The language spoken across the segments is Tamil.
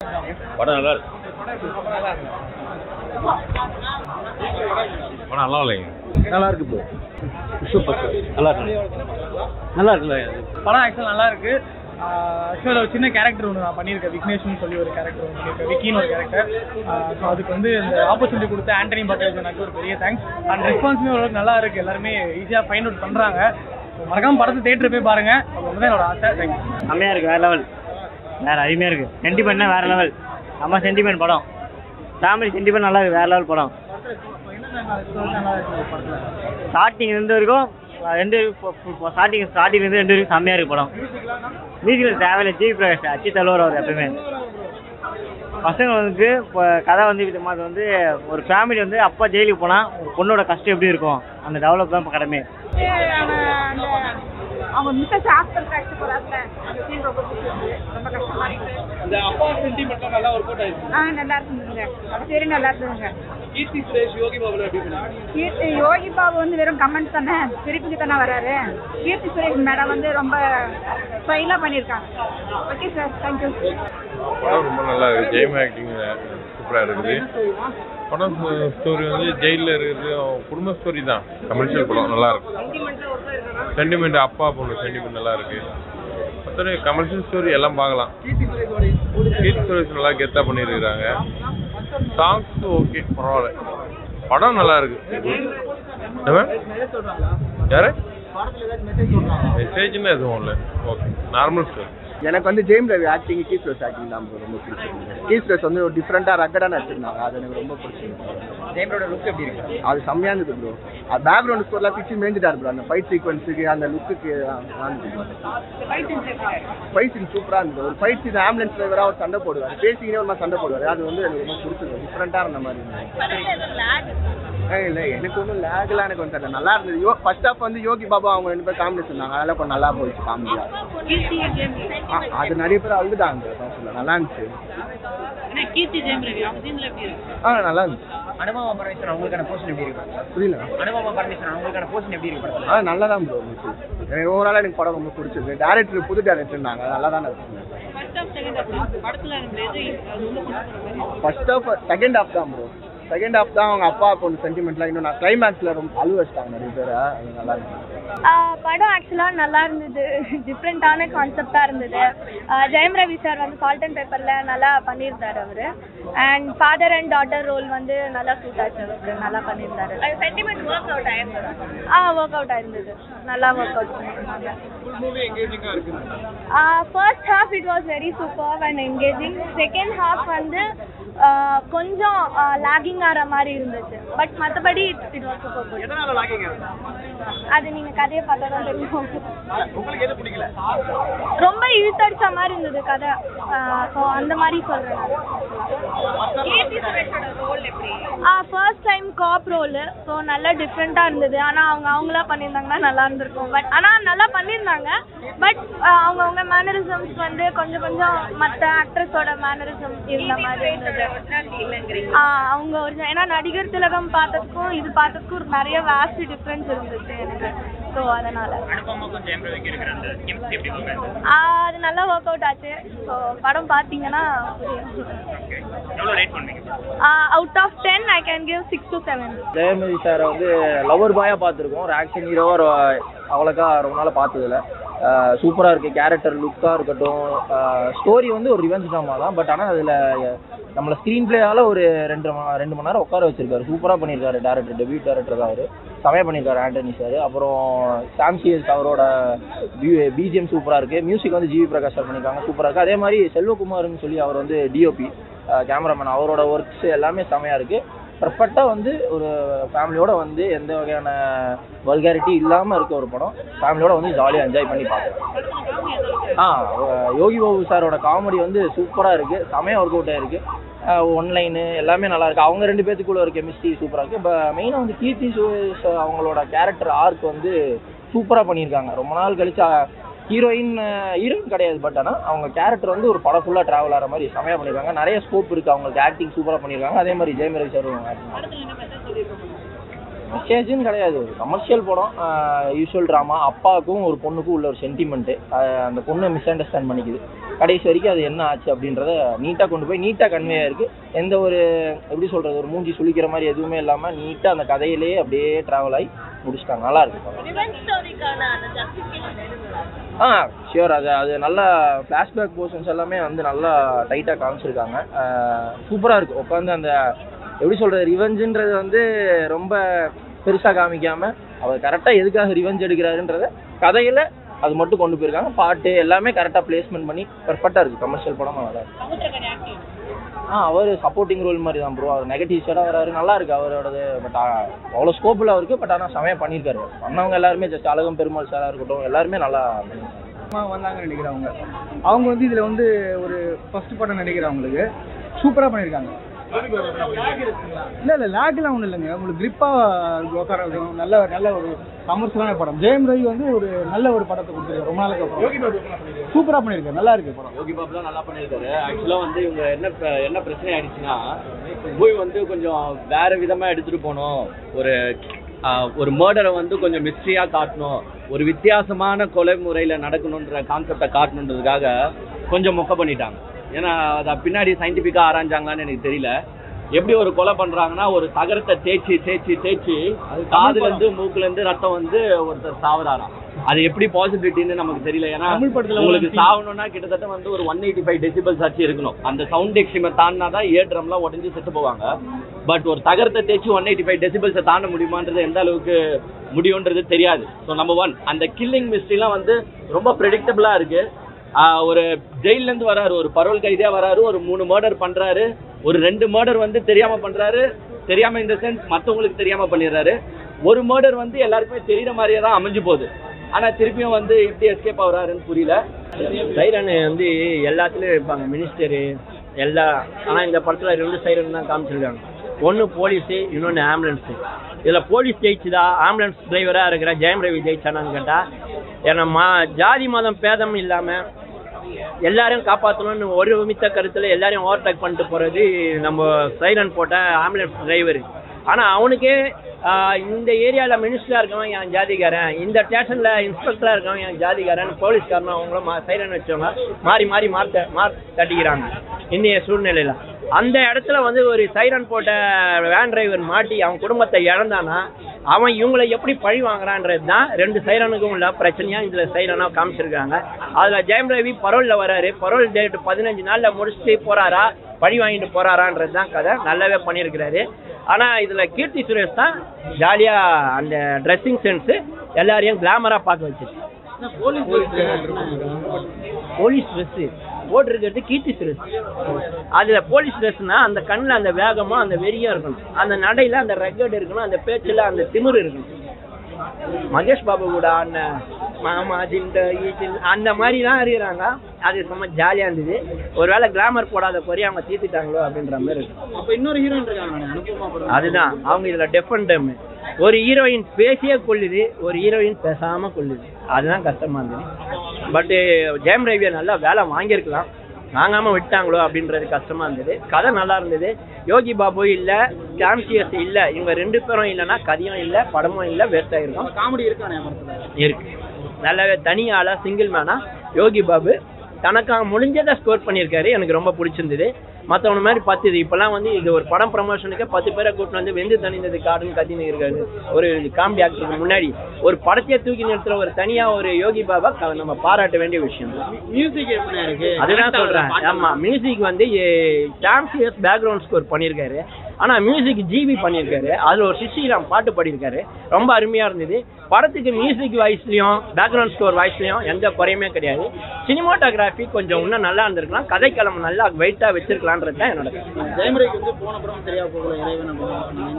படம் நல்லா இருக்கு. படம் நல்லா இல்லைங்க. நல்லா இருக்கு ப்ரோ. Super sir. நல்லா இருக்கு. நல்லா இருக்குல்ல படம் ஆக்சுவலாக நல்லா இருக்கு. ஆக்சுவலாக ஒரு சின்ன கேரக்டர் ஒன்று நான் பண்ணியிருக்கேன். விக்னேஷ்னு சொல்லி ஒரு கேரக்டர் ஒன்று பண்ணியிருக்கேன். விக்கின்னு ஒரு கேரக்டர். ஸோ அதுக்கு வந்து இந்த ஆப்பர்ச்சுனிட்டி கொடுத்த ஆண்டனி பட்டேல் எனக்கு ஒரு பெரிய தேங்க்ஸ். அண்ட் ரெஸ்பான்ஸுமே ஓரளவுக்கு நல்லா இருக்குது. எல்லாருமே ஈஸியாக ஃபைண்ட் அவுட் பண்ணுறாங்க. மறக்காமல் படத்தை தேட்டர் போய் பாருங்கள். அது வந்து என்னோட ஆசை. தேங்க்ஸ். செம்மையாக இருக்குது. வேறு லெவல். வேறு அருமையாக இருக்குது. சென்டிமெண்ட்னா வேறு லெவல். நம்ம சென்டிமெண்ட் படம். ஃபேமிலி சென்டிமெண்ட் நல்லா இருக்குது. வேறு லெவல் படம். ஸ்டார்டிங் இருந்து வரைக்கும் ஸ்டார்டிங்லேருந்து 2 வரைக்கும் செம்மையாக இருக்குது படம். மியூசிக்கில் தேவையில்லை. ஜிவி பிரகாஷ் அச்சு தள்ளுவார் அவர் எப்பவுமே. பசங்களுக்கு இப்போ கதை வந்து விதமாக வந்து ஒரு ஃபேமிலி வந்து அப்பா ஜெயிலுக்கு போனால் ஒரு பொண்ணோட கஷ்டம் எப்படி இருக்கும் அந்த டெவலப் தான் இப்போ கடமை. அவங்க மிஸ்ஸஸ் ஹாஸ்பிட்டல் கஷ்ட போறாங்க. அந்த சீன் ரொம்ப பிடிச்சிருக்கு. ரொம்ப கஷ்டமா இருக்கு. இந்த அப்பா சென்டிமெண்ட் நல்லா ஒர்க் அவுட் ஆயிருக்கு. நல்லா இருக்குங்க. அது சரி நல்லா இருக்குங்க. கீர்த்தி சுரேஷ் யோகி பாபு எப்படி பண்ணாங்க? யோகி பாபு வந்து வெறும் கமெண்ட் தானே, திருப்பிக்கு தானே வராரு. கீர்த்தி சுரேஷ் மேடம் வந்து ரொம்ப ஸ்டைலாக பண்ணியிருக்காங்க. Okay sir, thank you. படம் ரொம்ப நல்லா இருக்குது. ஜெயம் ஆக்டிங் சூப்பராக இருக்குது. படம் ஸ்டோரி வந்து ஜெயிலில் இருக்கிறது குடும்ப ஸ்டோரி தான். கமர்ஷியல் படம் நல்லா இருக்கும். சென்டிமெண்ட் அப்பா பொண்ணு சென்டிமெண்ட் நல்லா இருக்கு. மற்றபடி கமர்ஷியல் ஸ்டோரி எல்லாம் பார்க்கலாம். கீர்த்தி சுரேஷ் நல்லா கெத்தா பண்ணியிருக்கிறாங்க. சாங்ஸ் ஓகே பரவாயில்ல. படம் நல்லா இருக்கு. யாரு மெசேஜ்னு எதுவும் இல்லை. Okay normal story. எனக்கு வந்து ஜெயம் ரவி ஆக்டிங் கீஸ் ரோஸ் ஆக்டிங் தான் ரொம்ப பிடிச்சிருக்கு. கீஸ் ரோஸ் வந்து ஒரு டிஃப்ரெண்டாக ரக்கடாக நடிச்சிருந்தாங்க. அது எனக்கு ரொம்ப பிடிச்சிருக்கு. ஜெயமரோட லுக் எப்படி இருக்கு? அது செம்மையாக இருந்தது ப்ரோ. அது பேக்ரவுண்ட் ஸ்கோர்லாம் பிச்சு மேய்ஞ்சிட்டாரு ப்ரோ. அந்த ஃபைட் சீக்வன்ஸுக்கு அந்த லுக்குக்கு ஃபைட் சீன் சூப்பராக இருந்தது. ஒரு ஃபைட் சீன் ஆம்புலன்ஸ் டிரைவராக ஒரு சண்டை போடுவார். பேசிக்கினே ஒரு மாதிரி சண்டை போடுவார். அது வந்து எனக்கு ரொம்ப பிடிச்சிருக்கு. டிஃப்ரெண்ட்டாக இருந்த மாதிரி இருந்தது. இல்லை எனக்கு ஒன்றும் லேக்லாம் எனக்கு வந்து தெரியல. நல்லா இருந்தது. ஃபர்ஸ்ட் ஆஃப் வந்து யோகி பாபா அவங்க 2 பேர் காமெடி சொன்னாங்க. அதெல்லாம் கொஞ்சம் நல்லா போயிடுச்சு காமெடியாக. அது நிறைய பேர் அழுதுட்டாங்க. நல்லா இருந்துச்சு. நல்லா இருந்துச்சு. அனுபவ பரமேஸ்வரன் அவங்களுக்கான போர்ஷன் எப்படி இருக்கு? புரியல. அனுபவ பரமேஸ்வரன் அவங்களுக்கான போர்ஷன் எப்படி இருக்கு? நல்லா தான் ப்ரோ இருந்துச்சு. எனக்கு ஓவராலாக எனக்கு படம் ரொம்ப பிடிச்சிருக்கு. டேரக்டர் புது டேரக்டர் இருந்தாங்க. நல்லா தானே இருக்கு. ஃபர்ஸ்ட் ஆஃப் செகண்ட் ஆஃப் தான் ப்ரோ. செகண்ட் ஹாஃப் தான் அவங்க அப்பா பொண்ணு சென்டிமெண்ட்லாம் இன்னும் நான் கிளைமேக்ஸில் ரொம்ப அழுவ வச்சிட்டாங்க நிறைய பேர். அது நல்லா இருந்துச்சு. படம் ஆக்சுவலாக நல்லா இருந்தது. டிஃப்ரெண்ட்டான கான்செப்டாக இருந்தது. ஜெயம் ரவி சார் வந்து சால்ட் அண்ட் பேப்பரில் நல்லா பண்ணியிருந்தார் அவர். And father and daughter role வந்து நல்லா சூட் ஆச்சு. அவருக்கு நல்லா பண்ணியிருந்தாரு. சென்டிமெண்ட் ஒர்க் அவுட் ஆயிருந்தது. ஒர்க் அவுட் ஆயிருந்தது. நல்லா ஒர்க் அவுட் பண்ணியிருந்தாங்க. First half it was very super and engaging. Second half வந்து கொஞ்சம் லாகிங் ஆகிற மாதிரி இருந்துச்சு. பட் மற்றபடி இட் வாஸ் சூப்பர் குட். அது நீங்கள் கதையை பார்த்தா தான் தெரியும். ரொம்ப இழுத்தடிச்ச மாதிரி இருந்தது கதை. ஸோ அந்த மாதிரி சொல்கிறேன். ஃபர்ஸ்ட் டைம் காப் ரோலு. ஸோ நல்லா டிஃப்ரெண்ட்டாக இருந்தது. ஆனால் அவங்களா பண்ணியிருந்தாங்கன்னா நல்லா இருந்திருக்கும். பட் ஆனால் நல்லா பண்ணியிருந்தாங்க. பட் அவங்கவுங்க மேனரிசம்ஸ் வந்து கொஞ்சம் மற்ற ஆக்ட்ரஸோட மேனரிசம் இருந்த மாதிரி இருந்தது. அவங்க ஒரு ஏன்னா நடிகர் திலகம் பார்த்ததுக்கும் இது பார்த்ததுக்கும் நிறைய வேஸ்ட் டிஃப்ரென்ஸ் இருந்துச்சு எனக்கு. ஸோ அதனால அது நல்லா ஒர்க் அவுட் ஆச்சு. ஸோ படம் பார்த்தீங்கன்னா out of 10 I can give 6 to 7. Jayamathi சாரை வந்து லவர் பாயாக பார்த்துருக்கோம். ஒரு ஆக்ஷன் ஹீரோவாக அவ்வளோக்கா ரொம்ப நாள் பார்த்ததில்ல. சூப்பராக இருக்குது. கேரக்டர் லுக்காக இருக்கட்டும். ஸ்டோரி வந்து ஒரு ரிவெஞ்ச் ட்ராமா தான். பட் ஆனால் அதில் நம்மளை ஸ்க்ரீன் பிளேயால் ஒரு 2 மணி நேரம் உட்கார வச்சிருக்காரு. சூப்பராக பண்ணியிருக்காரு. டேரக்டர் டெபியூட் டேரக்டர் தான் அவர். செமையாக பண்ணியிருக்காரு ஆண்டனி சார். அப்புறம் சாம்சிஎஸ் அவரோட பிஜிஎம் சூப்பராக இருக்குது. மியூசிக் வந்து ஜிவி பிரகாஷ் சார் பண்ணியிருக்காங்க. சூப்பராக இருக்குது. அதே மாதிரி செல்வகுமார்னு சொல்லி அவர் வந்து டிஓபி கேமராமேன். அவரோட ஒர்க்ஸ் எல்லாமே செமையாக இருக்குது. பர்ஃபெக்டாக வந்து ஒரு ஃபேமிலியோட வந்து எந்த வகையான வல்காரிட்டி இல்லாமல் இருக்க ஒரு படம். ஃபேமிலியோட வந்து ஜாலியாக என்ஜாய் பண்ணி பார்க்கலாம். யோகி பாபு சாரோட காமெடி வந்து சூப்பராக இருக்குது. செமையாக ஒர்க் அவுட் ஆகிருக்கு. ஒன்லைனு எல்லாமே நல்லா இருக்குது. அவங்க 2 பேத்துக்குள்ள ஒரு கெமிஸ்ட்ரி சூப்பராக இருக்குது. இப்போ மெயினாக வந்து கீர்த்தி சுரேஷ் அவங்களோட கேரக்டர் ஆர்க் வந்து சூப்பராக பண்ணியிருக்காங்க. ரொம்ப நாள் கழிச்சு ஹீரோயின் கிடையாது. பட் ஆனால் அவங்க கேரக்டர் வந்து ஒரு படம் ஃபுல்லாக ட்ராவல் ஆகிற மாதிரி செமையாக பண்ணியிருக்காங்க. நிறைய ஸ்கோப் இருக்குது. அவங்களுக்கு ஆக்டிங் சூப்பராக பண்ணியிருக்காங்க. அதே மாதிரி ஜெயம் ரவி சார் ஆக்டிங் மெசேஜுன்னு கிடையாது, ஒரு கமர்ஷியல் படம், யூஸ்வல் ட்ராமா. அப்பாவுக்கும் ஒரு பொண்ணுக்கும் உள்ள ஒரு சென்டிமெண்ட்டு, அந்த பொண்ணை மிஸ் அண்டர்ஸ்டாண்ட் பண்ணிக்குது. கடைசி வரைக்கும் அது என்ன ஆச்சு அப்படின்றத நீட்டாக கொண்டு போய் நீட்டாக கன்வே ஆயிருக்கு. எந்த ஒரு எப்படி சொல்கிறது, ஒரு மூஞ்சி சுளிக்கிற மாதிரி எதுவுமே இல்லாமல் நீட்டாக அந்த கதையிலேயே அப்படியே ட்ராவல் ஆகி முடிச்சிட்டாங்க. நல்லா இருக்கு. ஷியோர். அது நல்லா ஃப்ளாஷ்பேக் போர்ஷன்ஸ் எல்லாமே வந்து நல்லா டைட்டாக காமிச்சிருக்காங்க. சூப்பராக இருக்குது. உட்காந்து அந்த எப்படி சொல்கிறது, ரிவெஞ்சுன்றது வந்து ரொம்ப பெருசாக காமிக்காமல் அவர் கரெக்டாக எதுக்காக ரிவெஞ்ச் எடுக்கிறாருன்றத கதையில் அது மட்டும் கொண்டு போயிருக்காங்க. பாட்டு எல்லாமே கரெக்டாக பிளேஸ்மெண்ட் பண்ணி பெர்ஃபெக்டாக இருக்குது. கமர்ஷியல் படம் நல்லா இருக்கு. அவர் சப்போர்ட்டிங் ரோல் மாதிரி தான் ப்ரோ. அவர் நெகட்டிவ் ஷேடாக வராரு, நல்லா இருக்குது அவரோடது. பட் அவ்வளோ ஸ்கோப்பில் அவருக்கு, பட் ஆனால் செமையாக பண்ணியிருக்காரு. பண்ணவங்க எல்லாருமே ஜஸ்ட் அழகம் பெருமாள் சாராக இருக்கட்டும், எல்லாருமே நல்லா வந்தாங்க நினைக்கிறவங்க. அவங்க வந்து இதில் வந்து ஒரு ஃபர்ஸ்ட் படம் நினைக்கிறவங்களுக்கு சூப்பராக பண்ணியிருக்காங்க. இல்லை லேக்லாம் ஒன்றும் இல்லைங்க, உங்களுக்கு கிரிப்பாக உட்கார நல்ல நல்ல ஒரு கமர்ஷியலான படம். ஜெயம் ரவி வந்து ஒரு நல்ல ஒரு படத்தை கொடுத்துருக்காரு ரொம்ப நாளுக்கு அப்புறம். சூப்பராக பண்ணியிருக்காரு, நல்லா இருக்கு படம். யோகி பாபு தான் நல்லா பண்ணியிருக்காரு. ஆக்சுவலாக வந்து இவங்க என்ன பிரச்சனை ஆயிடுச்சுன்னா, மூவி வந்து கொஞ்சம் வேற விதமாக எடுத்துகிட்டு போகணும், ஒரு மர்டரை வந்து கொஞ்சம் மிஸ்ட்ரியாக காட்டணும், ஒரு வித்தியாசமான கொலை முறையில் நடக்கணுன்ற கான்செப்டை காட்டணுன்றதுக்காக கொஞ்சம் மொக்க பண்ணிட்டாங்க. ஏன்னா அதை பின்னாடி சயின்டிஃபிக்காக ஆராய்ஞ்சாங்களான்னு எனக்கு தெரியல. எப்படி ஒரு கொலை பண்ணுறாங்கன்னா, ஒரு தகரத்தை தேய்ச்சி அது காதுலேருந்து மூக்குலேருந்து ரத்தம் வந்து ஒருத்தர் சாவறாராம். அது எப்படி பாசிபிலிட்டின்னு நமக்கு தெரியல. ஏன்னா உங்களுக்கு சாவணும்னா கிட்டத்தட்ட வந்து ஒரு 185 டெசிபல்ஸ் ஆச்சு இருக்கணும். அந்த சவுண்ட் எக்ஸ்ட்ரீமை தாண்டினா தான் ஏட்ரம்லாம் உடஞ்சி செத்து போவாங்க. பட் ஒரு தகரத்தை தேய்ச்சி 185 டெசிபல்ஸை தாண்ட முடியுமான்றது எந்த அளவுக்கு முடியுன்றது தெரியாது. ஸோ நம்பர் 1, அந்த கில்லிங் மிஸ்ட்ரிலாம் வந்து ரொம்ப ப்ரெடிக்டபிளாக இருக்குது. ஒரு ஜெயிலேருந்து வராரு, ஒரு பரோல் கைதியாக வராரு, ஒரு 3 மர்டர் பண்ணுறாரு, ஒரு 2 மர்டர் வந்து தெரியாமல் பண்ணுறாரு, தெரியாமல் இந்த சென்ஸ் மற்றவங்களுக்கு தெரியாமல் பண்ணிடுறாரு. ஒரு மர்டர் வந்து எல்லாருக்குமே தெரிகிற மாதிரியே தான் அமைஞ்சு போகுது. ஆனால் திருப்பியும் வந்து எப்படி எஸ்கேப் ஆகுறாருன்னு புரியல. சைரன் வந்து எல்லாத்துலேயும் இருப்பாங்க, மினிஸ்டரு எல்லாம். ஆனால் இந்த படத்தில் 2 சைரன் தான் காமிச்சிருக்காங்க. ஒன்று போலீஸு, இன்னொன்று ஆம்புலன்ஸு. இதில் போலீஸ் ஜெயிச்சுதா ஆம்புலன்ஸ் டிரைவராக இருக்கிற ஜெயம் ரவி ஜெயிச்சானான்னு கேட்டால், ஏன்னா ஜாதி மதம் பேதம் இல்லாமல் எல்லாரையும் காப்பாற்றணும்னு ஒரு மித்த கருத்தில் எல்லாரையும் ஓவர்டேக் பண்ணிட்டு போகிறது நம்ம சைரன் போட்ட ஆம்புலன்ஸ் டிரைவரு. ஆனால் அவனுக்கே இந்த ஏரியாவில் மினிஸ்டராக இருக்கவன் என் ஜாதிகாரன், இந்த ஸ்டேஷனில் இன்ஸ்பெக்டராக இருக்கவன் என் ஜாதிகாரன், போலீஸ்காரனும் அவங்களும் சைரன் வச்சவங்க மாறி தட்டிக்கிறாங்க இன்றைய சூழ்நிலையில். அந்த இடத்துல வந்து ஒரு சைரன் போட்ட வேன் டிரைவர் மாட்டி அவன் குடும்பத்தை இழந்தானா அவன் இவங்களை எப்படி பழி வாங்குறான்றது தான் 2 சைரனுக்கும் உள்ள பிரச்சனையாக இதில் சைரனாக காமிச்சிருக்காங்க. அதில் ஜெயம் ரவி பரோலில் வராரு, பரோல் டேட் 15 நாளில் முடிச்சுட்டு போகிறாரா, பழி வாங்கிட்டு போகிறாரான்றது தான் கதை. நல்லாவே பண்ணியிருக்கிறாரு. ஆனால் இதில் கீர்த்தி சுரேஷ் தான் ஜாலியாக அந்த ட்ரெஸ்ஸிங் சென்ஸு எல்லாரையும் கிளாமராக பார்க்க வச்சிருக்கு. போலீஸ் ட்ரெஸ்ஸு போட்டிருக்கிறது கீர்த்தி சுரேஷ். அதில் போலீஸ் ட்ரெஸ்னா அந்த கண்ணில் அந்த வேகமாக அந்த வெறியாக இருக்கணும், அந்த நடையில் அந்த ரெக்கர்டு இருக்கணும், அந்த பேச்சில் அந்த திமிரு இருக்கணும். மகேஷ் பாபு கூட அந்த மாமா அந்த மாதிரி தான் இருக்கிறாங்க. அது ரொம்ப ஜாலியாக இருந்தது. ஒருவேளை கிளாமர் போடாத குறைய அவங்க தீர்த்துட்டாங்களோ அப்படின்ற மாதிரி இருக்கு. அப்போ இன்னொரு ஹீரோயின் இருக்காங்க, அதுதான் அவங்க இதில் டிஃபரெண்ட் டைம். ஒரு ஹீரோயின் பேசியே கொள்ளுது, ஒரு ஹீரோயின் பேசாமல் கொள்ளுது. அதுதான் கஷ்டமாக இருந்தது. பட்டு ஜெயம் ரவியை நல்லா வேலை வாங்கியிருக்கலாம், வாங்காமல் விட்டாங்களோ அப்படின்றது கஷ்டமாக இருந்தது. கதை நல்லா இருந்தது. யோகி பாபு இல்லை, சாம்சியஸ் இல்லை, இவங்க 2 பேரும் இல்லைன்னா கதையும் இல்லை, படமும் இல்லை, வேஸ்ட் ஆகிருக்கும். காமெடி இருக்கானே இருக்கு. நல்லாவே தனியாளாக சிங்கிள் மேனா யோகி பாபு தனக்காக முடிஞ்சதை ஸ்கோர் பண்ணியிருக்காரு. எனக்கு ரொம்ப பிடிச்சிருந்தது. மற்றவங்க மாதிரி 10 இப்போல்லாம் வந்து இது ஒரு படம் ப்ரமோஷனுக்கு 10 பேரை கூட்டிட்டு வந்து வெந்து தனிந்தது காடுன்னு கத்தின்னு இருக்காரு. ஒரு காமெடி ஆக்டருக்கு முன்னாடி ஒரு படத்தையே தூக்கி நிறுத்துற ஒரு தனியாக ஒரு யோகி பாபா நம்ம பாராட்ட வேண்டிய விஷயம். மியூசிக் எப்படி இருக்கு அதுதான் சொல்கிறேன். ஆமாம், மியூசிக் வந்து சாம்சியஸ் பேக்ரவுண்ட் ஸ்கோர் பண்ணியிருக்காரு. ஆனால் மியூசிக் ஜிபி பண்ணியிருக்காரு. அதில் ஒரு சிஸ்ரீராம் பாட்டு பாடியிருக்காரு, ரொம்ப அருமையாக இருந்தது. படத்துக்கு மியூசிக் வாய்ஸ்லையும் பேக்ரவுண்ட் ஸ்கோர் வாய்ஸ்லையும் எந்த குறையுமே கிடையாது. சினிமாட்டோகிராஃபி கொஞ்சம் இன்னும் நல்லா இருந்திருக்கலாம், கதைக்களம் நல்லா வெயிட்டாக வச்சிருக்கலான்றது தான் என்னோட. ஜெயமரைக்கு வந்து போன படம் சரியா போகல, இறைவன்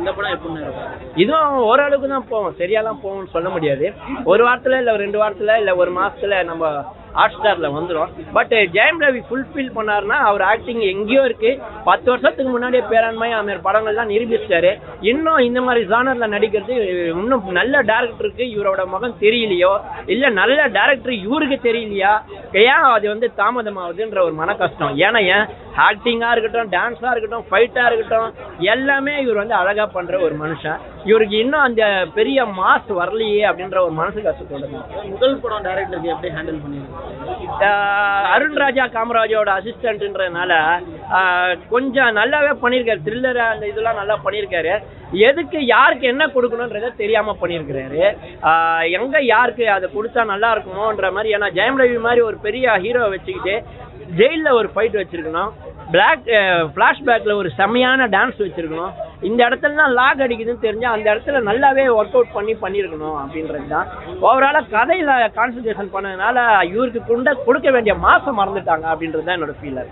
இந்த படம் எப்படி இருக்கும்? இதுவும் ஓரளவுக்கு தான் போகும், சரியாலாம் போகும்னு சொல்ல முடியாது. ஒரு வாரத்தில் இல்லை 2 வாரத்தில் இல்லை 1 மாதத்தில் நம்ம ஹாட்ஸ்டாரில் வந்துடும். பட் ஜெயம் ரவி ஃபுல்ஃபில் பண்ணாருன்னா அவர் ஆக்டிங் எங்கேயோ இருக்குது. 10 வருஷத்துக்கு முன்னாடியே பேராண்மை அந்த படங்கள்லாம் நிரூபிச்சிட்டாரு. இன்னும் இந்த மாதிரி ஜானரில் நடிக்கிறது இன்னும் நல்ல டேரக்டருக்கு இவரோட முகம் தெரியலையோ, இல்லை நல்ல டேரக்டர் இவருக்கு தெரியலையா, ஏன் அது வந்து தாமதமாகுதுன்ற ஒரு மன கஷ்டம். ஏன்னா ஆக்டிங்காக இருக்கட்டும், டான்ஸாக இருக்கட்டும், ஃபைட்டாக இருக்கட்டும், எல்லாமே இவர் வந்து அழகாக பண்ணுற ஒரு மனுஷன். இவருக்கு இன்னும் அந்த பெரிய மாஸ் வரலையே அப்படின்ற ஒரு மனசு கஷ்டத்தோட. முதல் படம் டைரக்டருக்கு எப்படி ஹேண்டில் பண்ணிருக்காங்க? அருண் ராஜா காமராஜோட அசிஸ்டன்ட்ன்றதுனால கொஞ்சம் நல்லாவே பண்ணியிருக்காரு. த்ரில்லர் அந்த இதெல்லாம் நல்லா பண்ணியிருக்காரு. எதுக்கு யாருக்கு என்ன கொடுக்கணுன்றத தெரியாம பண்ணியிருக்கிறாரு. எங்க யாருக்கு அதை கொடுத்தா நல்லா இருக்குமோன்ற மாதிரி. ஏன்னா ஜெயம் ரவி மாதிரி ஒரு பெரிய ஹீரோவை வச்சுக்கிட்டு ஜெயிலில் ஒரு ஃபைட் வச்சிருக்கணும், ஃப்ளாஷ்பேக்ல ஒரு செம்மையான டான்ஸ் வச்சிருக்கணும். இந்த இடத்துல தான் லாக் அடிக்குதுன்னு தெரிஞ்சா அந்த இடத்துல நல்லாவே ஒர்க் அவுட் பண்ணியிருக்கணும் அப்படின்றது தான். ஓவராலா கதையில கான்சன்ட்ரேஷன் பண்ணதுனால இவருக்கு கொடுக்க வேண்டிய மாசம் மறந்துட்டாங்க அப்படின்றது தான் என்னோட ஃபீல்.